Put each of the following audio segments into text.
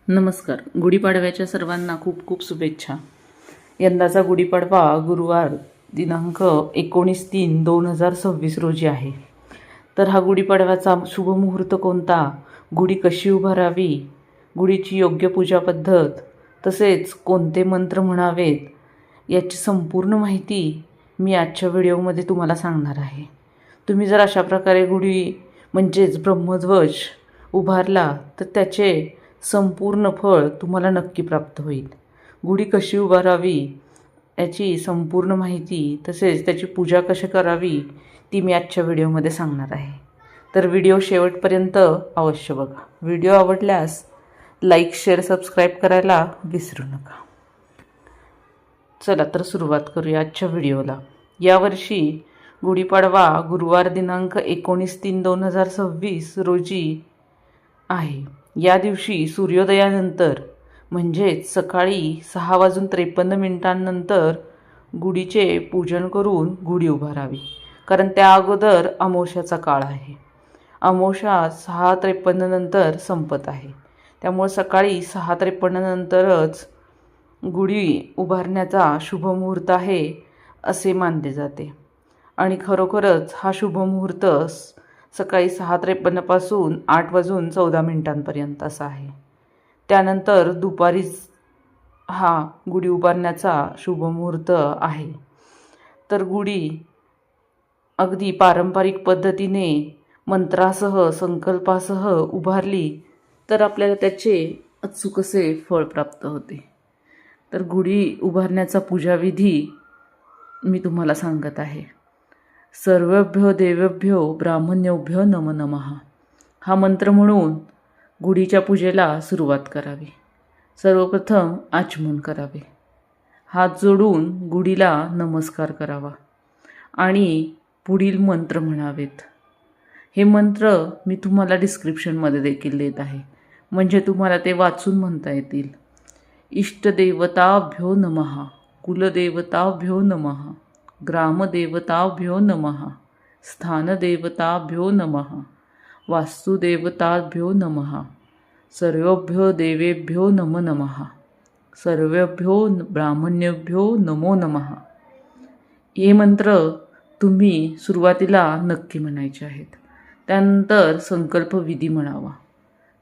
नमस्कार. गुढीपाडव्याच्या सर्वांना खूप खूप शुभेच्छा. यंदाचा गुढीपाडवा गुरुवार दिनांक 19/3/2026 रोजी आहे. तर हा गुढीपाडव्याचा शुभमुहूर्त कोणता, गुढी कशी उभारावी, गुढीची योग्य पूजा पद्धत, तसेच कोणते मंत्र म्हणावेत याची संपूर्ण माहिती मी आजच्या व्हिडिओमध्ये तुम्हाला सांगणार आहे. तुम्ही जर अशा प्रकारे गुढी म्हणजेच ब्रह्मध्वज उभारला तर त्याचे संपूर्ण फळ तुम्हाला नक्की प्राप्त होईल. गुढी कशी उभारावी याची संपूर्ण माहिती तसेच त्याची पूजा कशी करावी ती मी आजच्या व्हिडिओमध्ये सांगणार आहे. तर व्हिडिओ शेवटपर्यंत अवश्य बघा. व्हिडिओ आवडल्यास लाईक, शेअर, सबस्क्राईब करायला विसरू नका. चला तर सुरुवात करूया आजच्या व्हिडिओला. यावर्षी गुढीपाडवा गुरुवार दिनांक 19/3/2026 रोजी आहे. या दिवशी सूर्योदयानंतर म्हणजेच सकाळी 6:53 गुढीचे पूजन करून गुढी उभारावी, कारण त्या अगोदर अमावस्याचा काळ आहे. अमावस्या 6:53 नंतर संपत आहे. त्यामुळे सकाळी 6:53 नंतरच गुढी उभारण्याचा शुभमुहूर्त आहे असे मानले जाते. आणि खरोखरच हा शुभमुहूर्त सकाळी 6:53 पासून 8:14 असा आहे. त्यानंतर दुपारीच हा गुढी उभारण्याचा शुभमुहूर्त आहे. तर गुढी अगदी पारंपरिक पद्धतीने मंत्रासह संकल्पासह उभारली तर आपल्याला त्याचे अचूक असे फळ प्राप्त होते. तर गुढी उभारण्याचा पूजाविधी मी तुम्हाला सांगत आहे. सर्वेभ्यो देवेभ्यो ब्राह्मणेभ्यो नमो नमः हा मंत्र म्हणून गुढीच्या पूजेला सुरुवात करावी. सर्वप्रथम आचमन करावे, हात जोडून गुढीला नमस्कार करावा आणि पुढील मंत्र म्हणावेत. हे मंत्र मी तुम्हाला डिस्क्रिप्शनमध्ये देखील देत आहे, म्हणजे तुम्हाला ते वाचून म्हणता येतील. इष्टदेवताभ्यो नमः, कुलदेवताभ्यो नमः, ग्रामदेवताभ्यो नमः, स्थानदेवताभ्यो नमः, वास्तुदेवताभ्यो नमः, सर्वेभ्यो देवेभ्यो नमो नमः, सर्वेभ्यो ब्राह्मणेभ्यो नमो नमः. हे मंत्र तुम्ही सुरुवातीला नक्की म्हणायचे आहेत. त्यानंतर संकल्पविधी म्हणावा.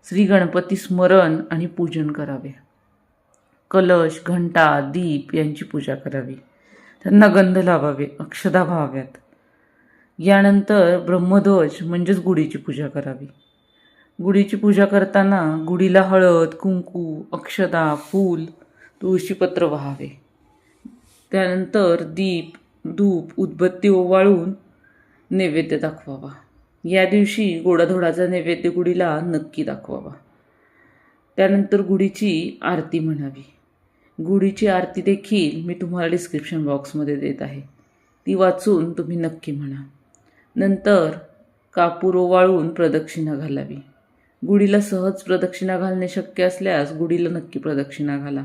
श्री गणपती स्मरण आणि पूजन करावे. कलश, घंटा, दीप यांची पूजा करावी. त्यांना गंध लावावे, अक्षता व्हाव्यात. यानंतर ब्रह्मध्वज म्हणजेच गुढीची पूजा करावी. गुढीची पूजा करताना गुढीला हळद, कुंकू, अक्षता, फूल, तुळशीपत्र व्हावे. त्यानंतर दीप, धूप, उदबत्ती ओवाळून नैवेद्य दाखवावा. या दिवशी गोडाधोडाचा नैवेद्य गुढीला नक्की दाखवावा. त्यानंतर गुढीची आरती म्हणावी. गुढीची आरती देखील मी तुम्हाला डिस्क्रिप्शन बॉक्समध्ये देत आहे, ती वाचून तुम्ही नक्की म्हणा. नंतर कापूर ओवाळून प्रदक्षिणा घालावी. गुढीला सहज प्रदक्षिणा घालणे शक्य असल्यास गुढीला नक्की प्रदक्षिणा घाला.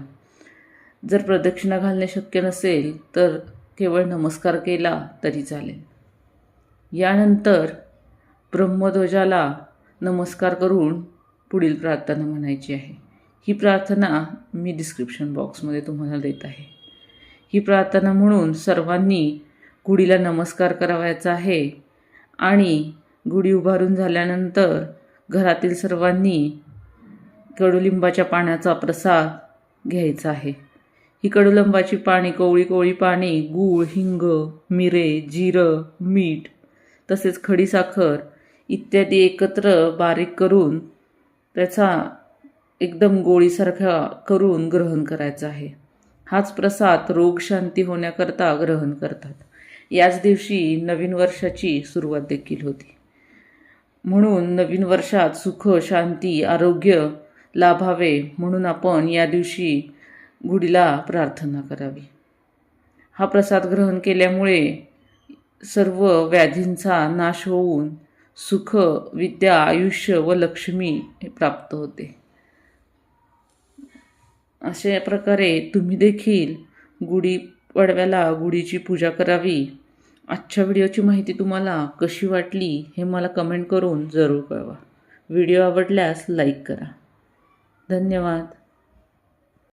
जर प्रदक्षिणा घालणे शक्य नसेल तर केवळ नमस्कार केला तरी चालेल. यानंतर ब्रह्मध्वजाला नमस्कार करून पुढील प्रार्थना म्हणायची आहे. ही प्रार्थना मी डिस्क्रिप्शन बॉक्समध्ये तुम्हाला देत आहे. ही प्रार्थना म्हणून सर्वांनी गुढीला नमस्कार करावयाचा आहे आणि गुढी उभारून झाल्यानंतर घरातील सर्वांनी कडुलिंबाच्या पाण्याचा प्रसाद घ्यायचा आहे. ही कडुलिंबाची पाणी, कोवळी पाणी, गूळ, हिंग, मिरे, जिरं, मीठ तसेच खडीसाखर इत्यादी एकत्र बारीक करून त्याचा एकदम गोळीसारखा करून ग्रहण करायचा आहे. हाच प्रसाद रोग शांती होण्याकरता ग्रहण करतात. याच दिवशी नवीन वर्षाची सुरुवात देखील होती. म्हणून नवीन वर्षात सुख, शांती, आरोग्य लाभावे म्हणून आपण या दिवशी गुढीला प्रार्थना करावी. हा प्रसाद ग्रहण केल्यामुळे सर्व व्याधींचा नाश होऊन सुख, विद्या, आयुष्य व लक्ष्मी प्राप्त होते. अशा प्रकारे तुम्ही देखील गुढीपाडव्याला गुढीची पूजा करावी. आजच्या व्हिडिओची माहिती तुम्हाला कशी वाटली हे मला कमेंट करून जरूर कळवा. व्हिडिओ आवडल्यास लाईक करा. धन्यवाद.